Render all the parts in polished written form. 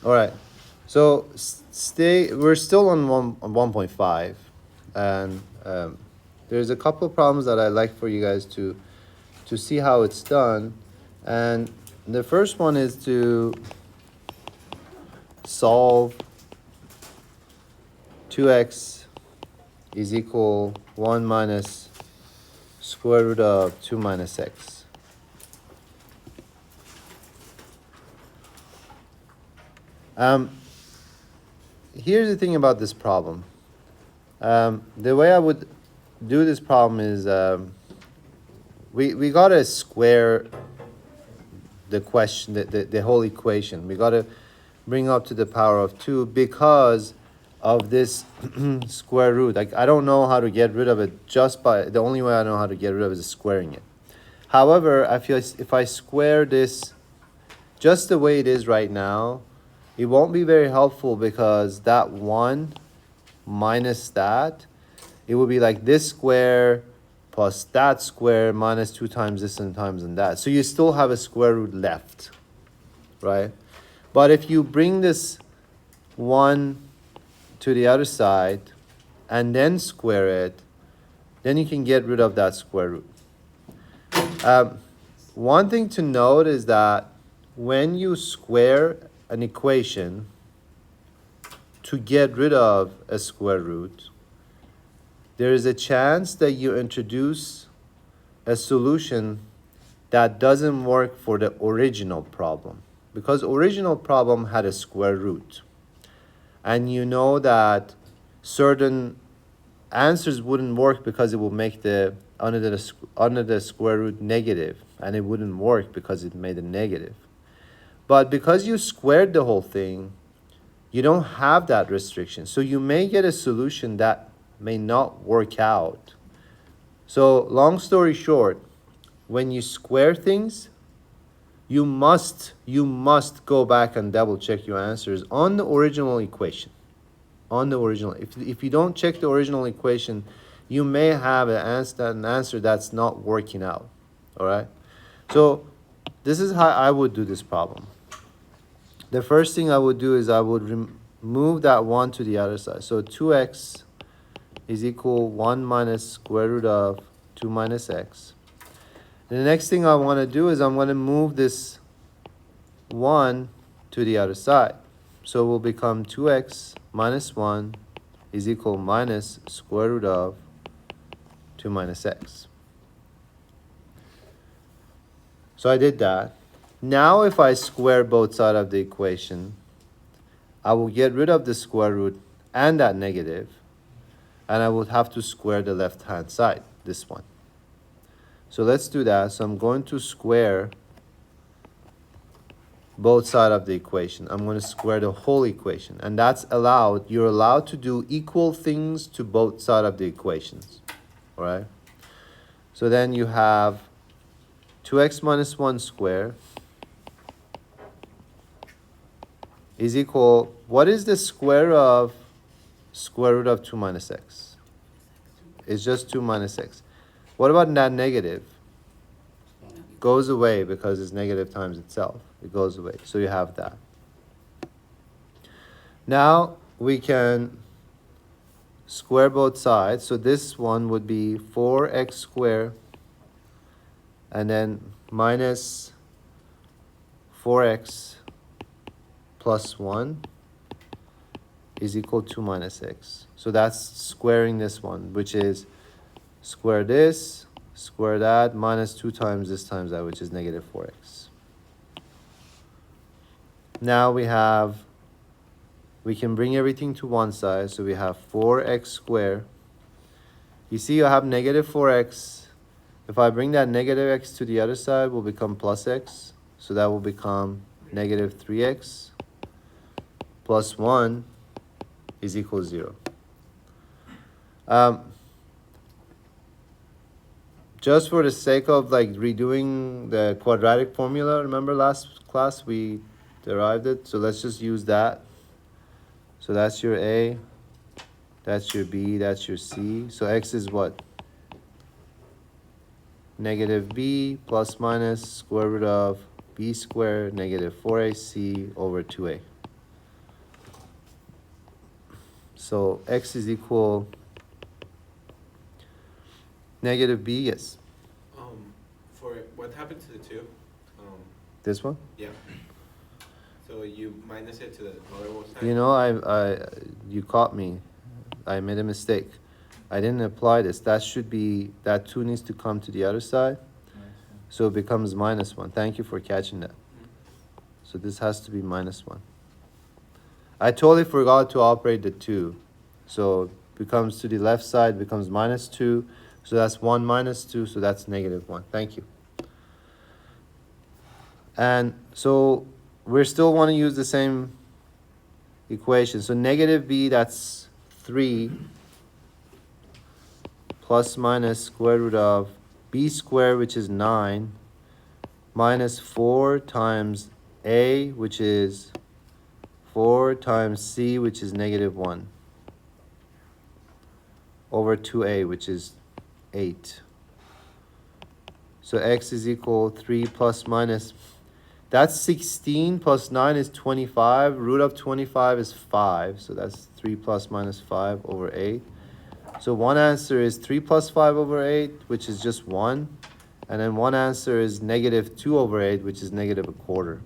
All right. So we're still on 1.5, and there's a couple of problems that I'd like for you guys to see how it's done. And the first one is to solve 2x is equal 1 minus square root of 2 minus x. Here's the thing about this problem. The way I would do this problem is we gotta square the question, the whole equation. We gotta bring up to the power of 2 because of this square root. Like, I don't know how to get rid of it just by, the only way I know how to get rid of it is squaring it. However, I feel if I square this just the way it is right now, it won't be very helpful because that 1 minus that, it would be like this square plus that square minus 2 times this and times and that. So you still have a square root left, right? But if you bring this 1 to the other side and then square it, then you can get rid of that square root. One thing to note is that when you square an equation to get rid of a square root, there is a chance that you introduce a solution that doesn't work for the original problem, because original problem had a square root, and you know that certain answers wouldn't work because it will make the under the square root negative, and it wouldn't work because it made a negative. But because you squared the whole thing, you don't have that restriction. So you may get a solution that may not work out. So long story short, when you square things, you must go back and double check your answers on the original equation. On the original, if you don't check the original equation, you may have an answer that's not working out. All right. So this is how I would do this problem. The first thing I would do is I would move that 1 to the other side. So 2x is equal 1 minus square root of 2 minus x. And the next thing I want to do is I'm going to move this 1 to the other side. So it will become 2x minus 1 is equal minus square root of 2 minus x. So I did that. Now if I square both sides of the equation, I will get rid of the square root and that negative, and I would have to square the left-hand side, this one. So let's do that. So I'm going to square both sides of the equation. I'm going to square the whole equation, and that's allowed. You're allowed to do equal things to both sides of the equations, all right? So then you have 2x minus 1 squared is equal, what is the square root of 2 minus x? It's just 2 minus x. What about that negative? Goes away because it's negative times itself. It goes away. So you have that. Now we can square both sides. So this one would be 4x squared and then minus 4x plus 1 is equal to minus x. So that's squaring this one, which is square this, square that, minus 2 times this times that, which is negative 4x. Now we can bring everything to one side. So we have 4x squared. You see you have negative 4x. If I bring that negative x to the other side, will become plus x. So that will become negative 3x plus 1 is equal to 0. Just for the sake of like redoing the quadratic formula, remember last class we derived it? So let's just use that. So that's your A, that's your B, that's your C. So x is what? Negative b plus minus square root of b squared negative 4ac over 2a. So x is equal negative b, yes. For what happened to the 2? This one? Yeah. So you minus it to the lower side? You know, you caught me. I made a mistake. I didn't apply this. That should be, that 2 needs to come to the other side. So it becomes -1. Thank you for catching that. So this has to be -1. I totally forgot to operate the 2. So it becomes to the left side, becomes -2. So that's 1 minus 2, so that's -1. Thank you. And so we still want to use the same equation. So negative b, that's 3 plus minus square root of b squared, which is 9, minus 4 times a, which is 4 times c, which is -1, over 2a, which is 8. So x is equal 3 plus minus, that's 16 plus 9 is 25. Root of 25 is 5. So that's 3 plus minus 5 over 8. So one answer is 3 plus 5 over 8, which is just 1. And then one answer is -2 over 8, which is -1/4.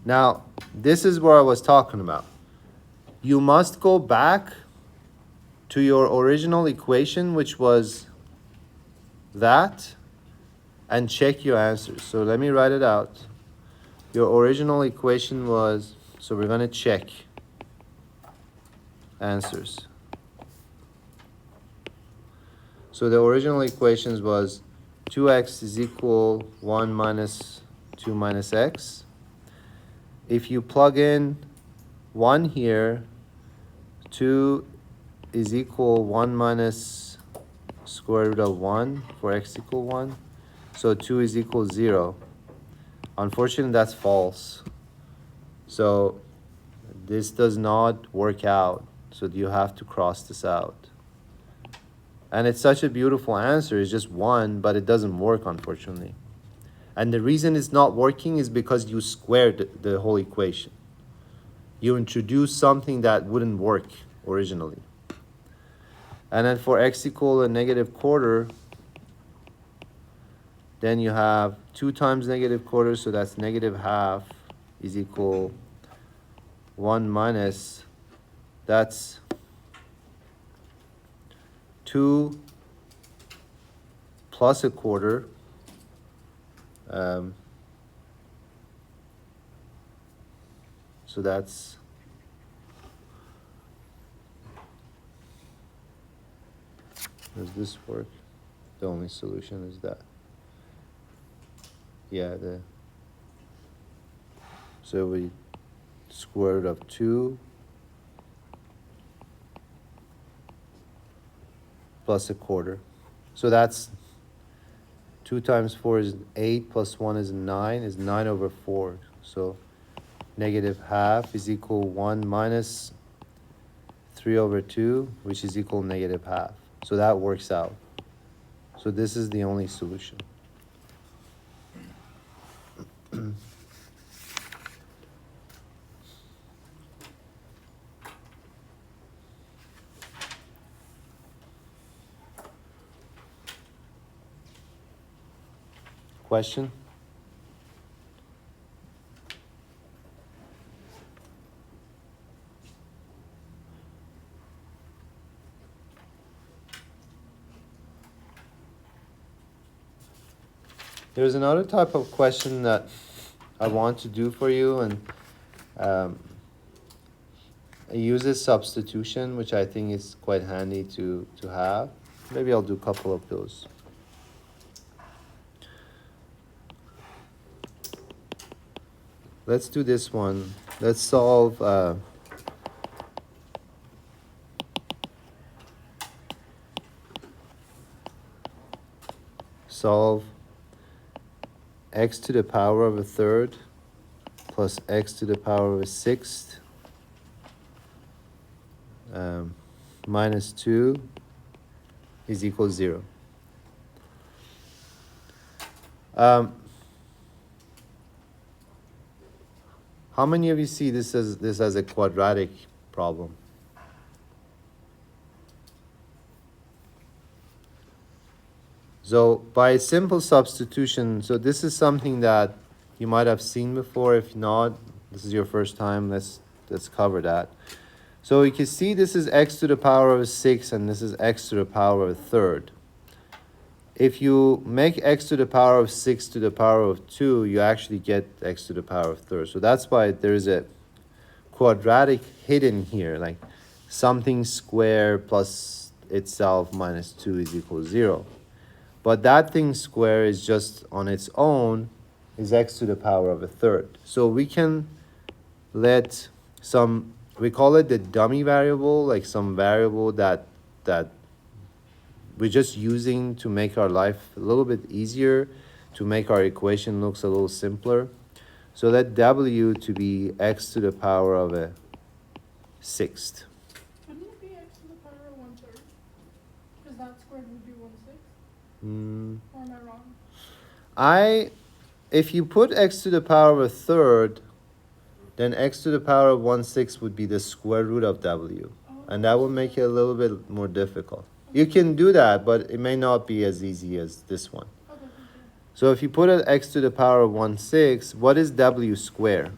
Now, this is what I was talking about. You must go back to your original equation, which was that, and check your answers. So let me write it out. Your original equation was, so we're going to check answers. So the original equations was 2x is equal 1 minus 2 minus x. If you plug in 1 here, 2 is equal 1 minus square root of 1 for x equal 1. So 2 is equal 0. Unfortunately, that's false. So this does not work out. So you have to cross this out. And it's such a beautiful answer. It's just 1, but it doesn't work, unfortunately. And the reason it's not working is because you squared the whole equation. You introduced something that wouldn't work originally. And then for x equal a -1/4, then you have 2 times -1/4, so that's -1/2 is equal 1 minus, that's 2 plus 1/4. So that's does this work? The only solution is that. Yeah, so we square root of 2 plus 1/4. So that's 2 times 4 is 8 plus 1 is 9, is 9 over 4. So -1/2 is equal 1 minus 3 over 2, which is equal -1/2. So that works out. So this is the only solution. Question? There's another type of question that I want to do for you, and it uses substitution, which I think is quite handy to have. Maybe I'll do a couple of those. Let's do this one. Let's solve solve x to the power of a third plus x to the power of a sixth minus 2 is equal 0. How many of you see this as a quadratic problem? So by simple substitution, so this is something that you might have seen before. If not, this is your first time, let's cover that. So you can see this is x to the power of 6 and this is x to the power of a third. If you make x to the power of 6 to the power of 2, you actually get x to the power of third. So that's why there is a quadratic hidden here, like something square plus itself minus 2 is equal to 0. But that thing square is just on its own is x to the power of a third. So we can let some, we call it the dummy variable, like some variable that we're just using to make our life a little bit easier, to make our equation looks a little simpler. So let w to be x to the power of a sixth. Wouldn't it be x to the power of 1/3? Because that squared would be 1/6. Or am I wrong? If you put x to the power of a third, then x to the power of 1/6 would be the square root of w. And that would make it a little bit more difficult. You can do that, but it may not be as easy as this one. Okay, thank you. So if you put an x to the power of 1/6, what is w square?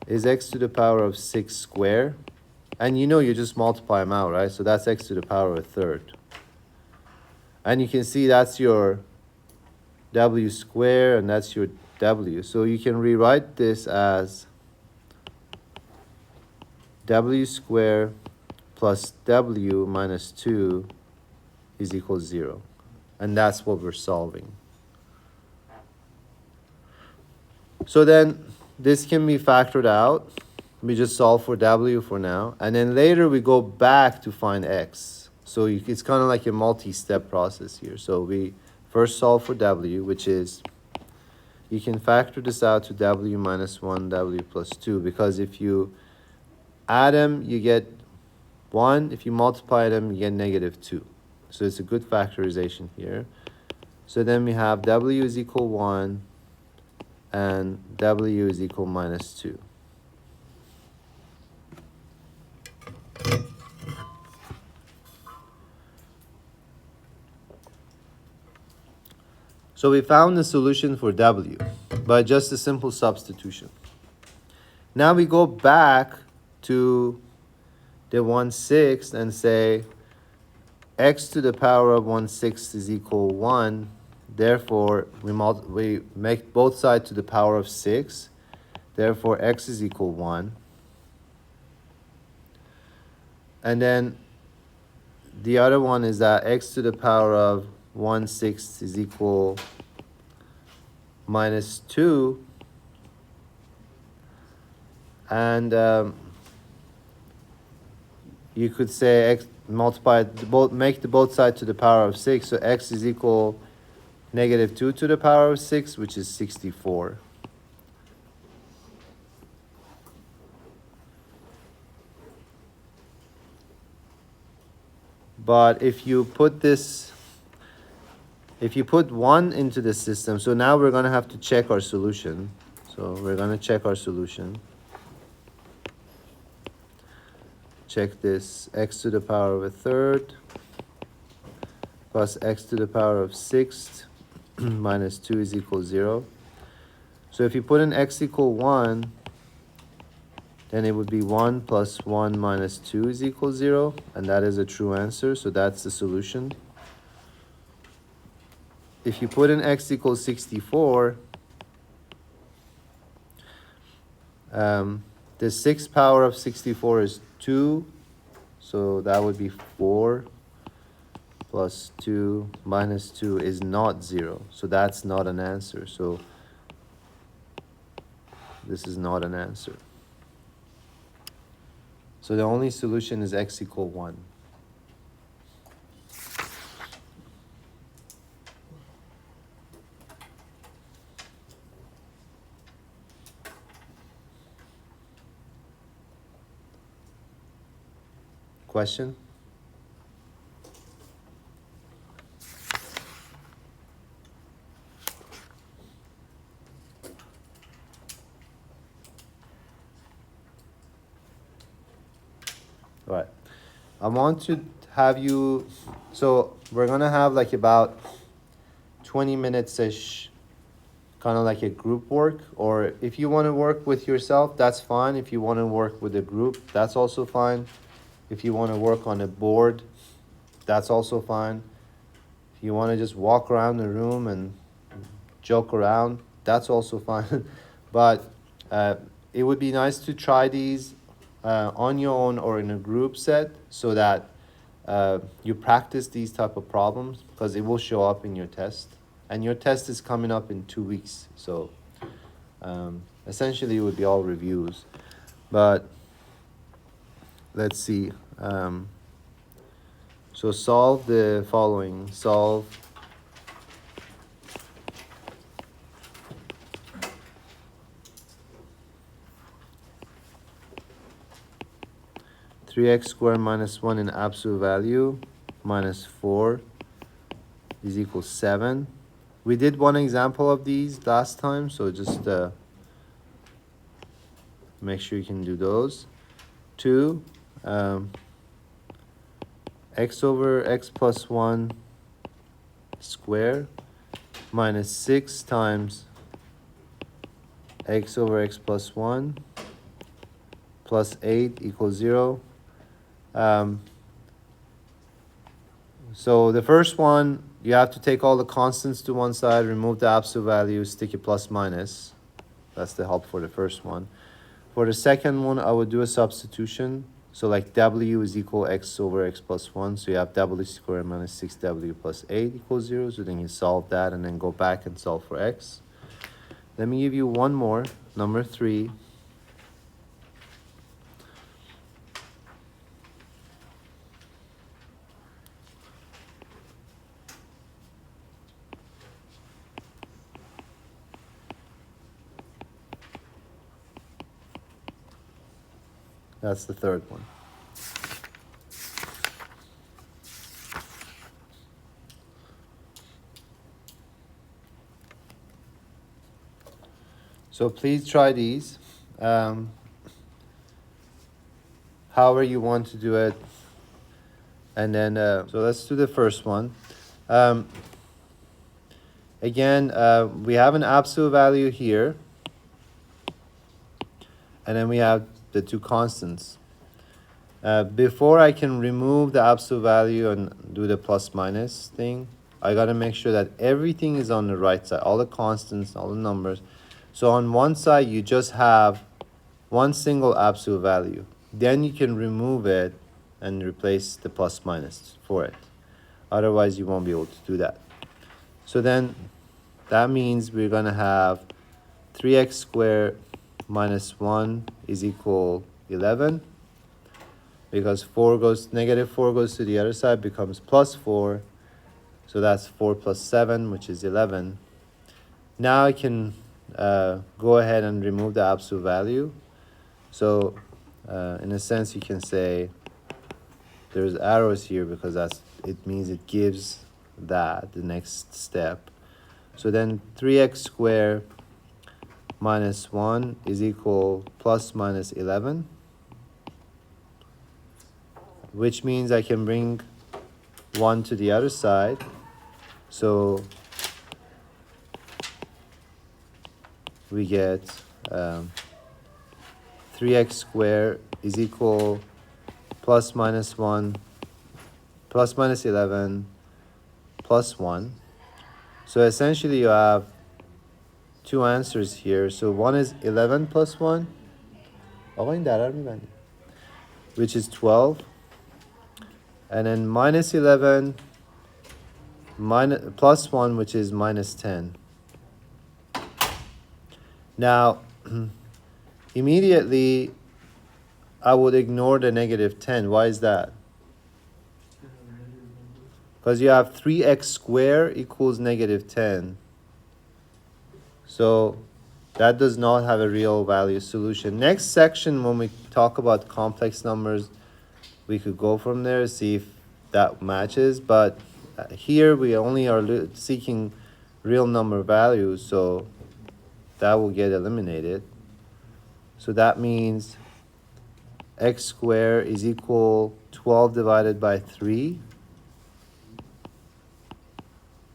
Is x to the power of 6 square? And you know you just multiply them out, right? So that's x to the power of a third. And you can see that's your w square and that's your w. So you can rewrite this as w square plus w minus 2 is equal to 0. And that's what we're solving. So then this can be factored out. We just solve for w for now. And then later we go back to find x. So it's kind of like a multi-step process here. So we first solve for w, which is, you can factor this out to w minus 1, w plus 2. Because if you add them, you get 1. If you multiply them, you get negative 2. So it's a good factorization here. So then we have w is equal 1 and w is equal minus 2. So we found the solution for w by just a simple substitution. Now we go back to the 1/6 and say x to the power of 1/6 is equal 1. Therefore, we make both sides to the power of 6. Therefore, x is equal 1. And then the other one is that x to the power of 1/6 is equal minus 2. And you could say x multiply make the both sides to the power of 6. So x is equal negative 2 to the power of 6, which is 64. But if you put 1 into the system, so now we're going to have to check our solution. So we're going to check our solution. Check this, x to the power of a third plus x to the power of 6 minus 2 is equal 0. So if you put in x equal 1, then it would be 1 plus 1 minus 2 is equal 0, and that is a true answer, so that's the solution. If you put in x equals 64, the 6th power of 64 is 2, so that would be 4 plus 2 minus 2 is not 0, so that's not an answer. So this is not an answer. So the only solution is x equal 1. Question? I want to have you, so we're gonna have like about 20 minutes-ish, kind of like a group work, or if you want to work with yourself, that's fine. If you want to work with a group, that's also fine. If you want to work on a board, that's also fine. If you want to just walk around the room and joke around, that's also fine. But it would be nice to try these on your own or in a group set so that you practice these type of problems, because it will show up in your test. And your test is coming up in 2 weeks, so essentially it would be all reviews. But let's see. So solve the following. Solve 3x squared minus 1 in absolute value minus 4 is equal 7. We did one example of these last time, so just make sure you can do those. 2, x over x plus 1 square minus 6 times x over x plus 1 plus 8 equals 0. So the first one, you have to take all the constants to one side, remove the absolute value, stick it plus minus. That's the help for the first one. For the second one, I would do a substitution. So like w is equal x over x plus 1. So you have w squared minus 6w plus 8 equals 0. So then you solve that and then go back and solve for x. Let me give you one more, number 3. That's the third one. So please try these. However you want to do it. And then, so let's do the first one. Again, we have an absolute value here. And then we have the two constants. Before I can remove the absolute value and do the plus minus thing, I gotta make sure that everything is on the right side, all the constants, all the numbers. So on one side, you just have one single absolute value. Then you can remove it and replace the plus minus for it. Otherwise, you won't be able to do that. So then that means we're gonna have 3x squared minus 1 is equal 11, because negative 4 goes to the other side, becomes plus 4. So that's 4 plus 7, which is 11. Now I can go ahead and remove the absolute value. So in a sense, you can say there's arrows here because it means it gives that the next step. So then 3x squared minus 1 is equal plus minus 11, which means I can bring 1 to the other side. So we get 3x squared is equal plus minus 1 plus minus 11 plus 1. So essentially you have two answers here. So one is 11 plus 1, which is 12. And then minus 11 plus 1, which is minus 10. Now, immediately, I would ignore the negative 10. Why is that? Because you have 3x squared equals negative 10. So that does not have a real value solution. Next section, when we talk about complex numbers, we could go from there, see if that matches. But here we only are seeking real number values, so that will get eliminated. So that means x squared is equal 12 12 divided by 3,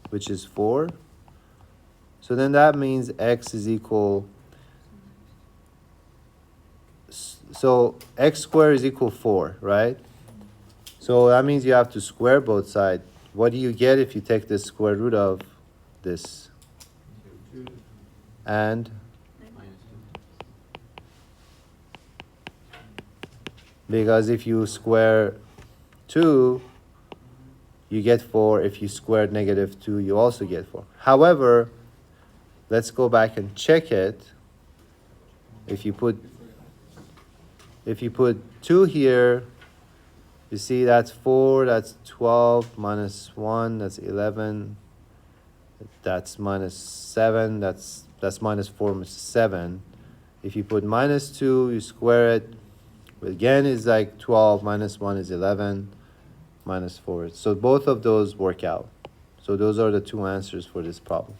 which is 4. So then that means x is equal, so x squared is equal 4, right? So that means you have to square both sides. What do you get if you take the square root of this? And because if you square 2, you get 4. If you square negative 2, you also get 4. However, let's go back and check it. If you put 2 here, you see that's 4, that's 12, minus 1, that's 11, that's minus 7, that's minus 4, minus 7. If you put minus 2, you square it, again is like 12, minus 1 is 11, minus 4. So both of those work out. So those are the two answers for this problem.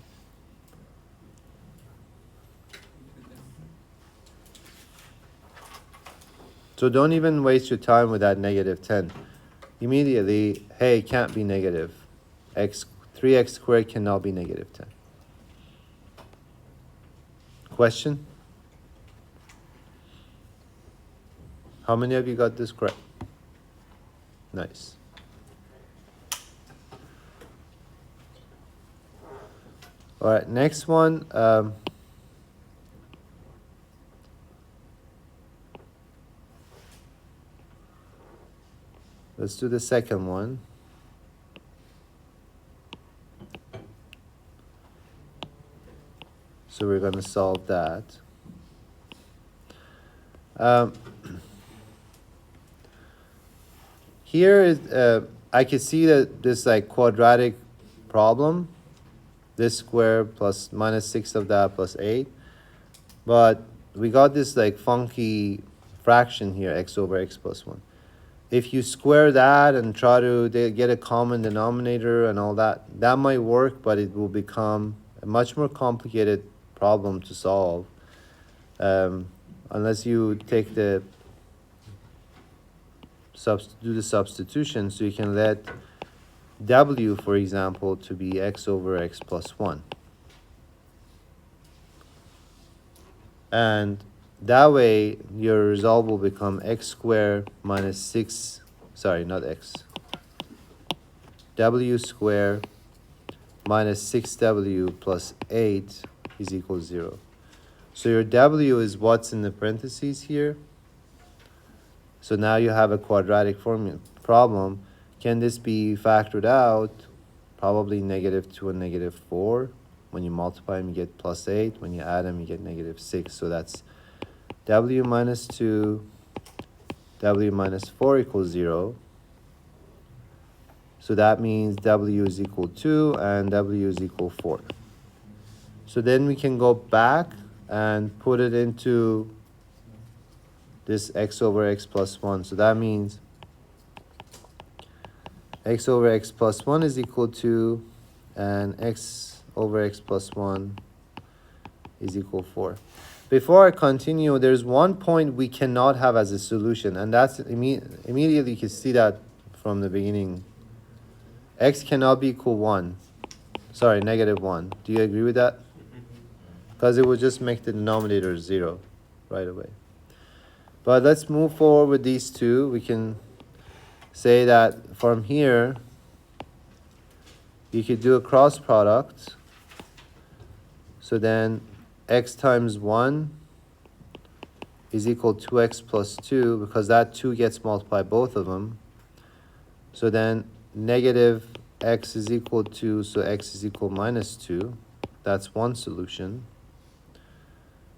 So don't even waste your time with that negative 10. Immediately, hey, it can't be negative. 3x squared cannot be negative 10. Question? How many of you got this correct? Nice. All right, next one. Let's do the second one. So we're going to solve that. Here is, I can see that this like quadratic problem, this square plus minus 6 of that plus 8. But we got this like funky fraction here, x over x plus 1. If you square that and try to get a common denominator and all that, that might work, but it will become a much more complicated problem to solve unless you take do the substitution. So you can let w, for example, to be x over x plus 1. And that way, your result will become x squared minus 6, sorry, not x, w squared minus 6w plus 8 is equal to 0. So your w is what's in the parentheses here. So now you have a quadratic problem. Can this be factored out? Probably negative 2 and negative 4. When you multiply them, you get plus 8. When you add them, you get negative 6. So that's w minus 2, w minus 4 equals 0. So that means w is equal 2 and w is equal 4. So then we can go back and put it into this x over x plus 1. So that means x over x plus 1 is equal to, and x over x plus 1 is equal 4. Before I continue, there's one point we cannot have as a solution, and that's immediately you can see that from the beginning. X cannot be equal 1. Sorry, negative 1. Do you agree with that? Because it would just make the denominator 0 right away. But let's move forward with these two. We can say that from here, you could do a cross product. So then x times 1 is equal to 2x plus 2, because that 2 gets multiplied both of them. So then negative x is equal to, so x is equal minus 2. That's one solution.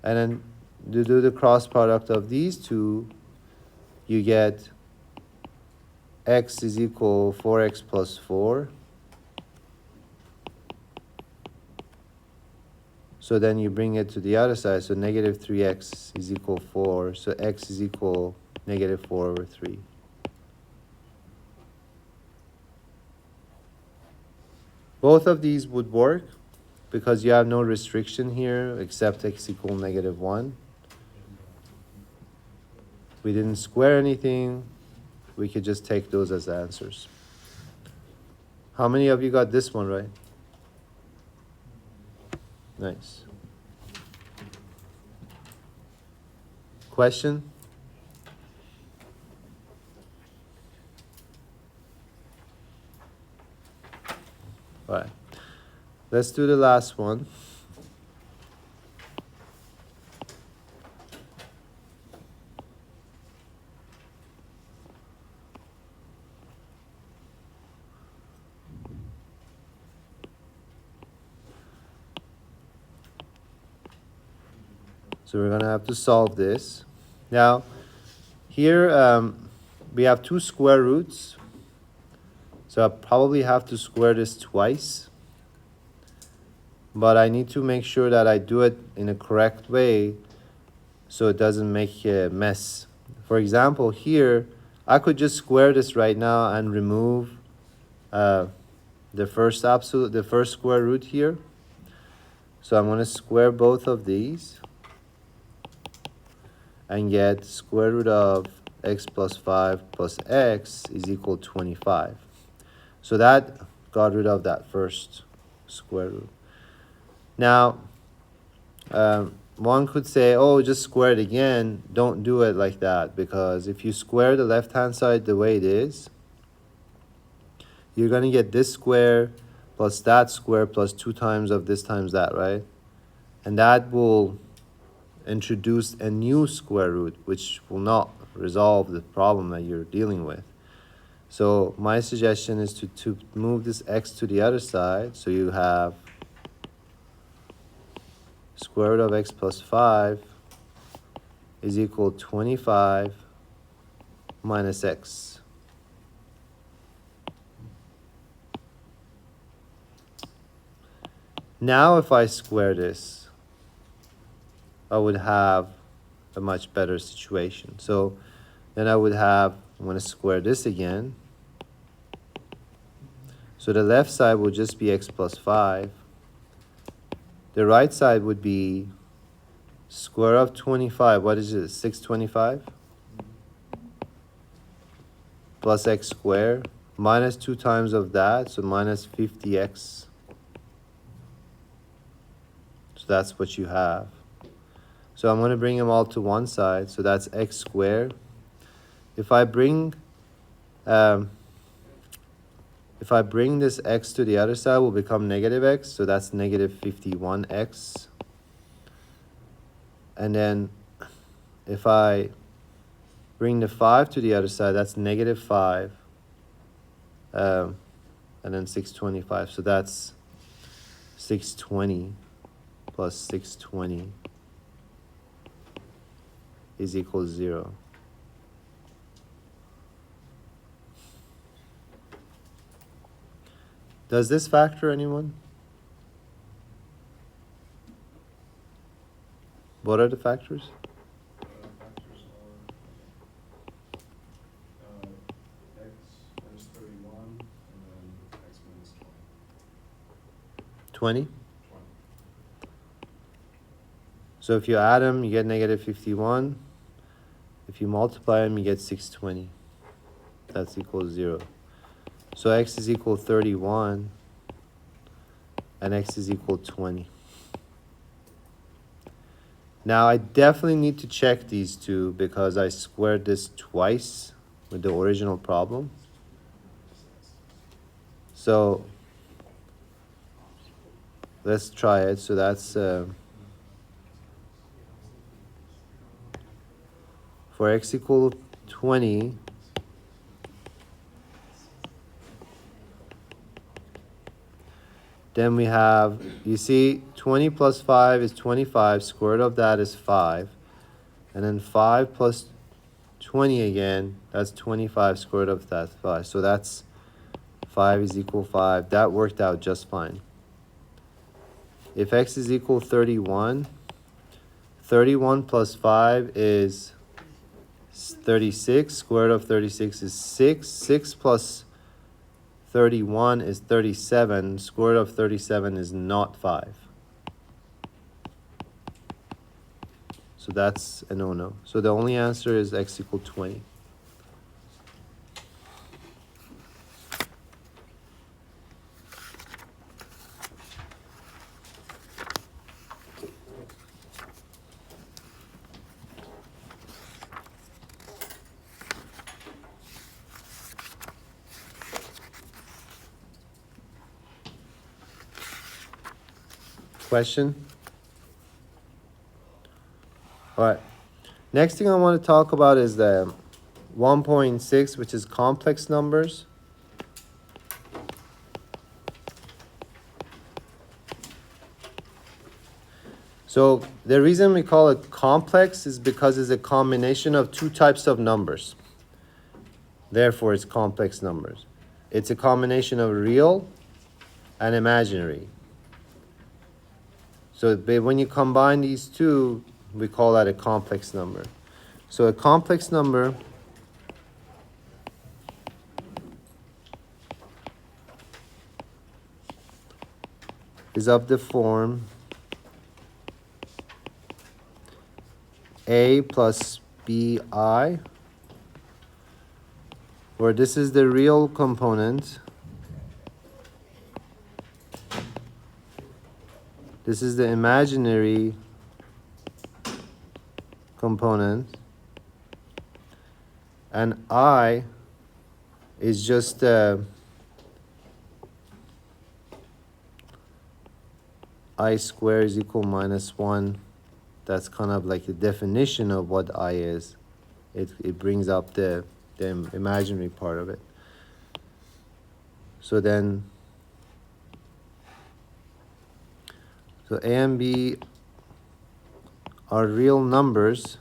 And then to do the cross product of these two, you get x is equal 4x plus 4. So then you bring it to the other side, so negative 3x is equal 4, so x is equal negative 4 over 3. Both of these would work because you have no restriction here except x equal negative 1. We didn't square anything, we could just take those as answers. How many of you got this one right? Nice. Question? All right. Let's do the last one. So we're gonna have to solve this. Now, here we have two square roots. So I probably have to square this twice. But I need to make sure that I do it in a correct way so it doesn't make a mess. For example, here, I could just square this right now and remove the first square root here. So I'm going to square both of these and get square root of x plus 5 plus x is equal to 25. So that got rid of that first square root. Now, one could say, oh, just square it again. Don't do it like that, because if you square the left-hand side the way it is, you're going to get this square plus that square plus 2 times of this times that, right? And that will introduce a new square root, which will not resolve the problem that you're dealing with. So my suggestion is to move this x to the other side, so you have square root of x plus 5 is equal to 25 minus x. Now if I square this, I would have a much better situation. So then I would have, I'm going to square this again. So the left side will just be x plus 5. The right side would be square of 25. What is it? 625? Plus x squared. Minus 2 times of that, so minus 50x. So that's what you have. So I'm going to bring them all to one side. So that's x squared. If I bring this x to the other side, will become negative x. So that's negative 51x. And then if I bring the 5 to the other side, that's negative 5. And then 625. So that's 620 plus 620 is equal to 0. Does this factor anyone? What are the factors? Factors are x minus 31 and then x minus 20. 20? So if you add them, you get negative 51. If you multiply them, you get 620. That's equal to 0. So x is equal to 31 and x is equal to 20. Now I definitely need to check these two because I squared this twice with the original problem. So let's try it. So that's for x equal 20, then we have, you see, 20 plus 5 is 25, square root of that is 5. And then 5 plus 20 again, that's 25, square root of that 5. So that's 5 is equal 5. That worked out just fine. If x is equal 31, 31 plus 5 is 36. Square root of 36 is 6. 6 plus 31 is 37. Square root of 37 is not 5. So that's a no-no. So the only answer is x equal 20. Question? All right. Next thing I want to talk about is the 1.6, which is complex numbers. So the reason we call it complex is because it's a combination of two types of numbers. Therefore, it's complex numbers. It's a combination of real and imaginary. So when you combine these two, we call that a complex number. So a complex number is of the form a plus bi, where this is the real component, this is the imaginary component, and I is just I squared is equal minus 1. That's kind of like the definition of what I is. It brings up the imaginary part of it. So then, so A and B are real numbers.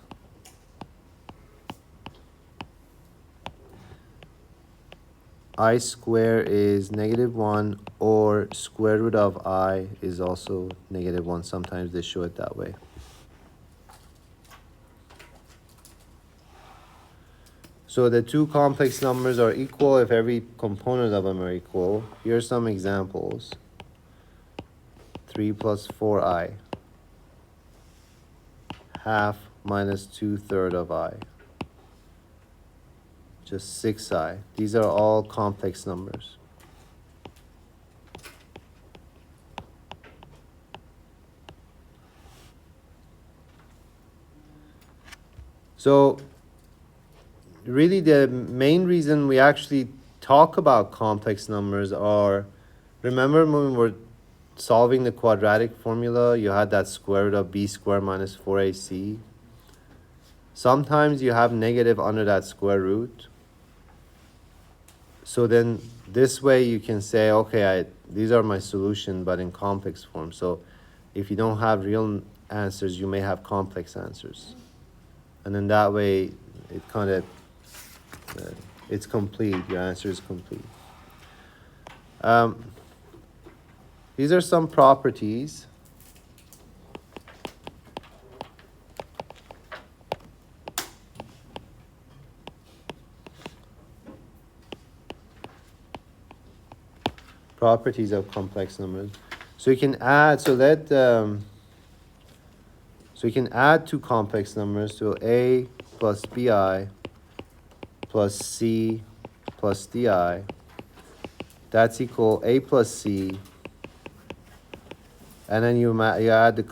I square is -1, or square root of I is also -1. Sometimes they show it that way. So the two complex numbers are equal if every component of them are equal. Here are some examples. 3 plus 4i. Half minus 2/3 of I. Just 6i. These are all complex numbers. So really the main reason we actually talk about complex numbers are, remember when we were solving the quadratic formula, you had that square root of b squared minus 4ac. Sometimes you have negative under that square root. So then this way you can say, okay, these are my solution, but in complex form. So if you don't have real answers, you may have complex answers. And then that way it kind of, it's complete, your answer is complete. These are some properties. Properties of complex numbers. So you can add, so you can add two complex numbers, so a plus bi plus c plus di. That's equal a plus c, and then you add the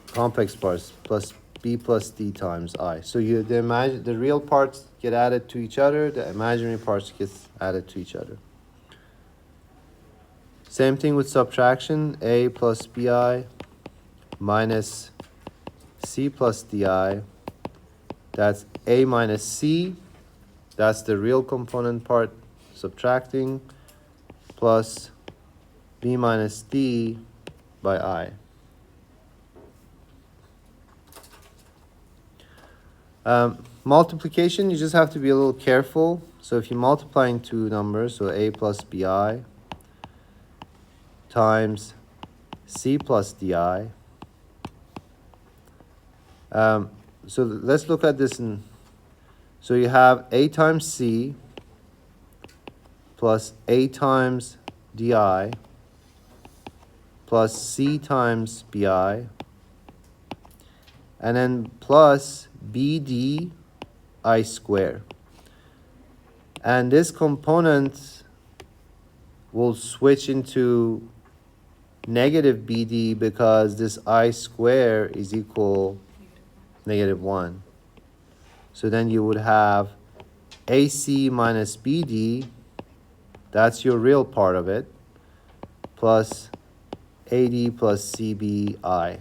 complex parts plus b plus d times I. So the real parts get added to each other, the imaginary parts get added to each other. Same thing with subtraction, a plus bi minus c plus di. That's a minus c, that's the real component part, subtracting, plus b minus d by I. Multiplication, you just have to be a little careful. So if you're multiplying two numbers, so a plus bi times c plus di. So let's look at this. So you have a times c plus a times di plus c times bi, and then plus bd I square. And this component will switch into negative bd because this I square is equal -1. So then you would have ac minus bd, that's your real part of it, plus AD plus CBI.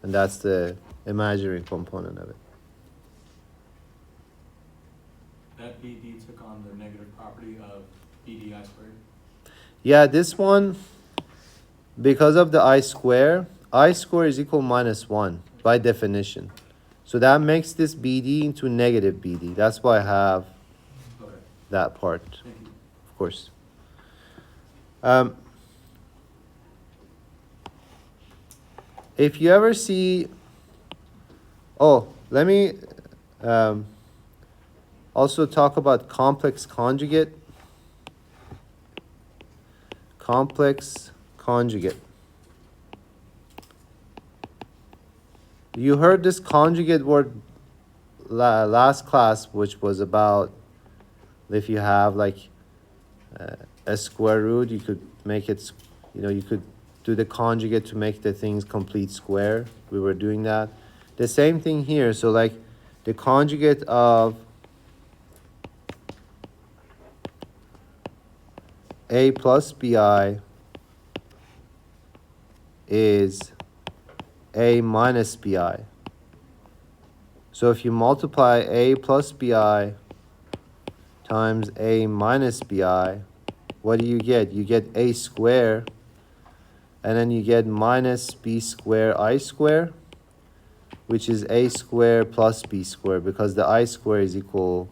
And that's the imaginary component of it. That BD took on the negative property of BDI squared. Yeah, this one, because of the I square is equal minus 1 by definition. So that makes this BD into negative BD. That's why I have Okay, that part, thank you. of course. If you ever see, let me also talk about complex conjugate. Complex conjugate. You heard this conjugate word last class, which was about if you have like a square root, you could make it, you could do the conjugate to make the things complete square. We were doing that. The same thing here. So like the conjugate of A plus BI is A minus BI. So if you multiply A plus BI times A minus BI, what do you get? You get A square, and then you get minus B square I square, which is A square plus B square, because the I square is equal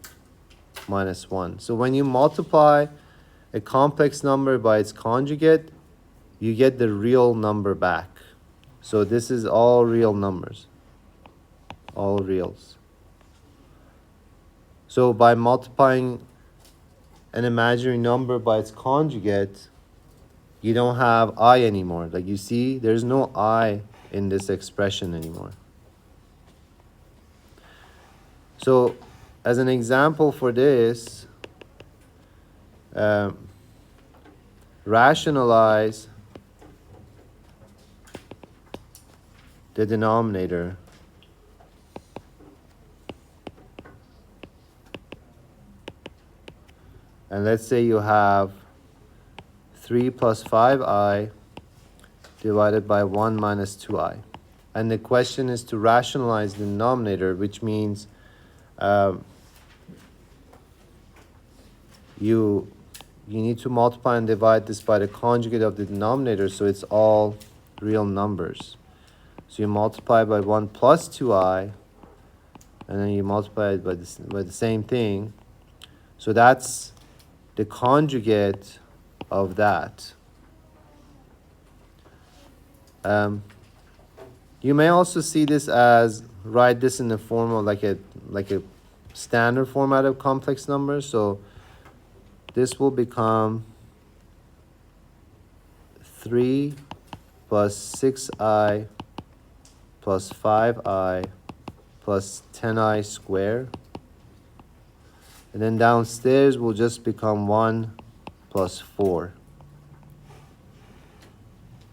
minus 1. So when you multiply a complex number by its conjugate, you get the real number back. So this is all real numbers, all reals. So by multiplying an imaginary number by its conjugate, you don't have I anymore. Like you see, there's no I in this expression anymore. So as an example for this, rationalize the denominator and let's say you have 3 plus 5i divided by 1 minus 2i. And the question is to rationalize the denominator, which means you need to multiply and divide this by the conjugate of the denominator, so it's all real numbers. So you multiply by 1 plus 2i, and then you multiply it by the same thing. So that's the conjugate of that. You may also see this as, write this in the form of like a standard format of complex numbers. So this will become 3 plus 6i plus 5i plus 10i squared. And then downstairs will just become 1 plus 4.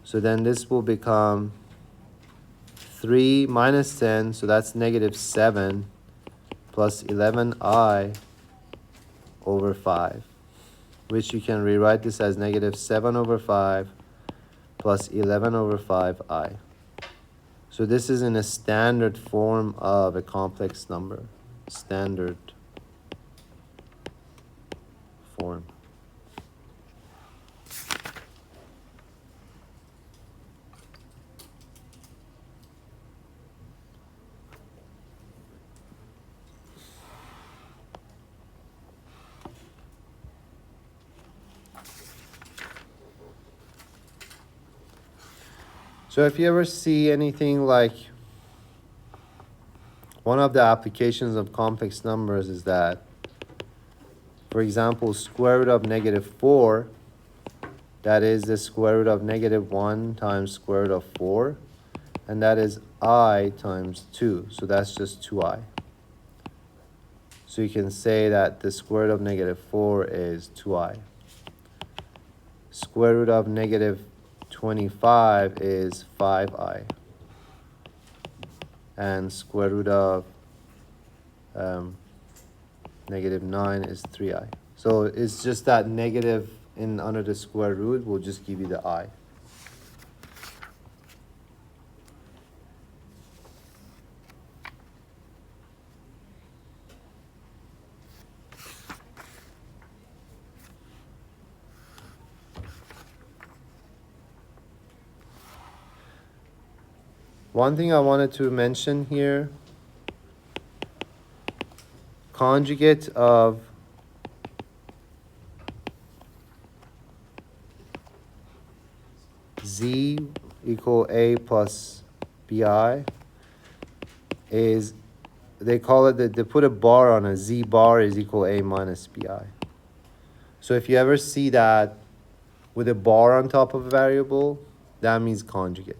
So then this will become 3 minus 10, so that's negative 7, plus 11i over 5, which you can rewrite this as negative 7 over 5 plus 11 over 5i. So this is in a standard form of a complex number, standard form. So if you ever see anything like, one of the applications of complex numbers is that, for example, square root of negative 4, that is the square root of negative 1 times square root of 4, and that is I times 2, so that's just 2i. So you can say that the square root of negative 4 is 2i. Square root of negative 25 is 5i. And square root of negative 9 is 3i. So it's just that negative in under the square root will just give you the I. one thing I wanted to mention here, conjugate of z equal a plus bi is, they call it, they put a bar on a z bar is equal a minus bi. So if you ever see that with a bar on top of a variable, that means conjugate.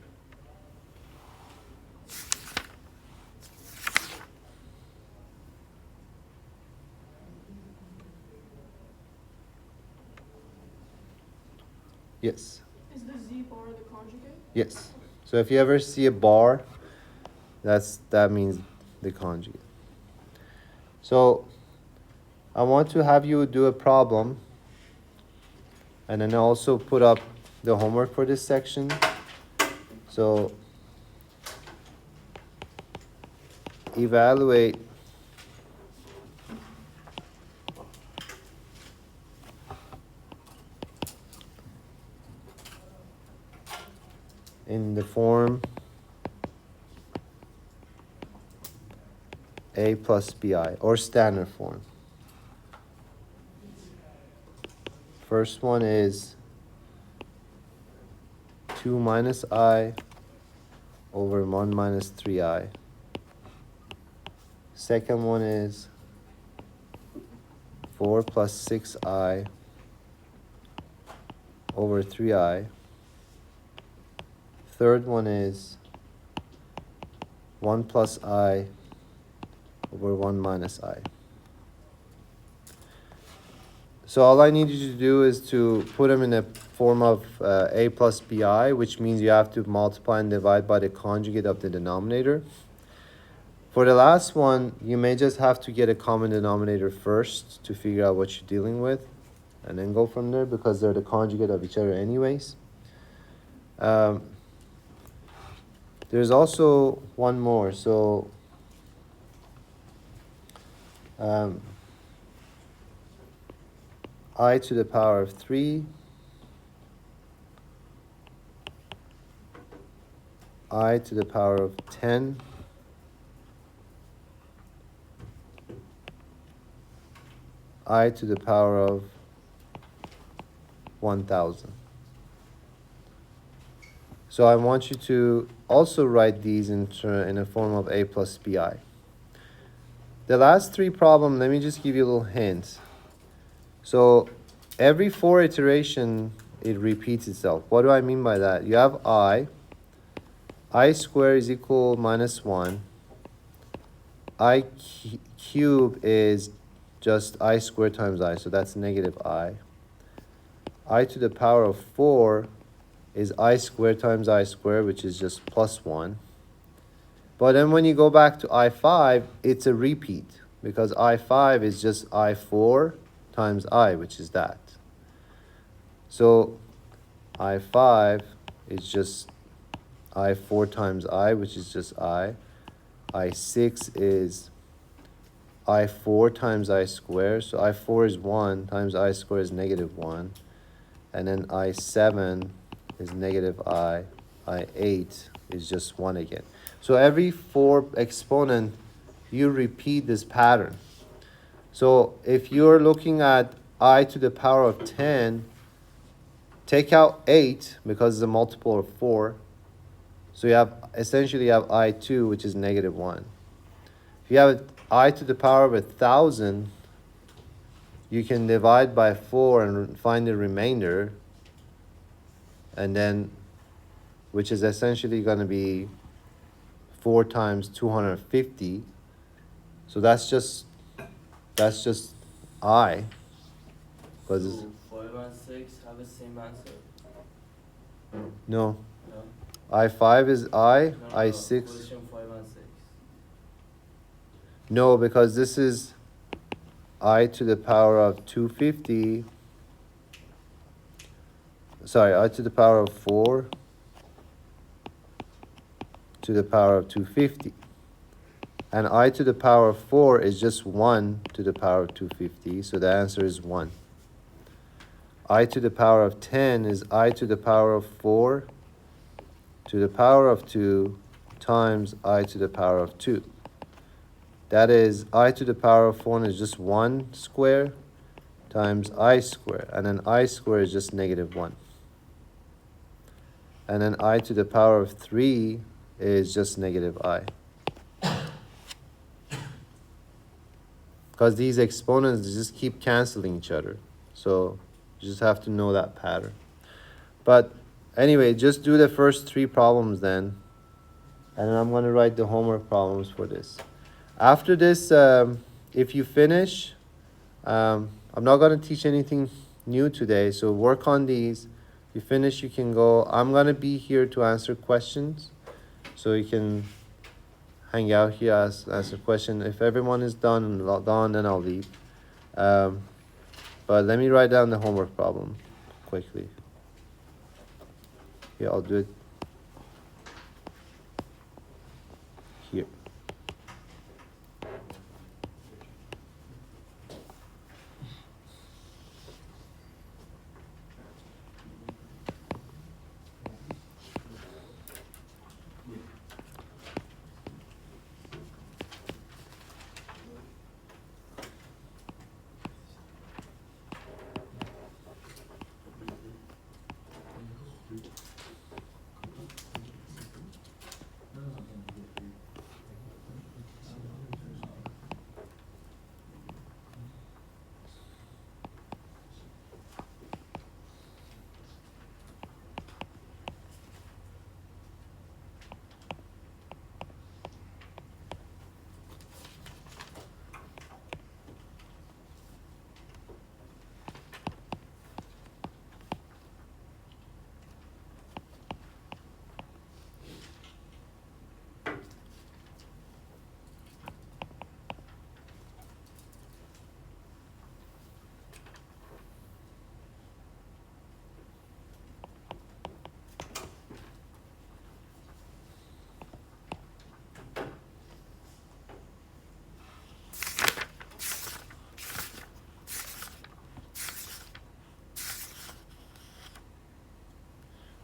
Yes. Is the z bar the conjugate? Yes. So if you ever see a bar, that means the conjugate. So I want to have you do a problem and then also put up the homework for this section. So evaluate in the form a plus bi, or standard form. First one is 2 minus I over 1 minus 3i. Second one is 4 plus 6i over 3i. Third one is 1 plus I over 1 minus I. So all I need you to do is to put them in a form of a plus bi, which means you have to multiply and divide by the conjugate of the denominator. For the last one, you may just have to get a common denominator first to figure out what you're dealing with, and then go from there, because they're the conjugate of each other anyways. There's also one more. So I to the power of 3, I to the power of 10, I to the power of 1000. So I want you to also write these in a form of a plus bi. The last three problems, let me just give you a little hint. So every 4 iteration, it repeats itself. What do I mean by that? You have I squared is equal minus 1. I cube is just I squared times I, so that's negative I. I to the power of 4 is I squared times I squared, which is just plus 1. But then when you go back to I5, it's a repeat, because I5 is just I4 times I, which is that. So I5 is just I4 times I, which is just I. I6 is I4 times I squared. So I4 is 1 times I squared is negative 1. And then I7 is negative I. I8 is just 1 again. So every 4 exponent, you repeat this pattern. So if you're looking at I to the power of 10, take out 8 because it's a multiple of 4. So you have essentially have I2, which is negative 1. If you have I to the power of 1000, you can divide by 4 and find the remainder, and then, which is essentially going to be 4 times 250. So that's just I. Because So 5 and 6 have the same answer? no, No? I5 is I, No, I6. Position 5 and 6. No, because this is I to the power of 250. Sorry, I to the power of 4 to the power of 250. And I to the power of 4 is just 1 to the power of 250. So the answer is 1. I to the power of 10 is I to the power of 4 to the power of 2 times I to the power of 2. That is, I to the power of 1 is just 1 square times I square, and then I square is just negative 1. And then I to the power of 3 is just negative I. Because these exponents just keep canceling each other. So you just have to know that pattern. But anyway, just do the first 3 problems then. And then I'm going to write the homework problems for this. After this, if you finish, I'm not going to teach anything new today. So work on these. If you finish, you can go. I'm going to be here to answer questions. So you can hang out here, ask a question. If everyone is done, then I'll leave. But let me write down the homework problem quickly. Yeah, I'll do it here.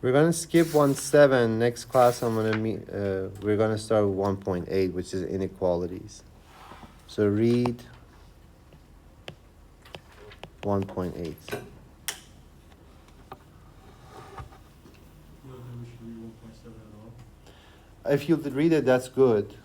We're gonna skip 1.7. Next class, I'm gonna meet. We're gonna start with 1.8, which is inequalities. So read 1.8. You don't think we should read 1.7 at all? If you read it, that's good.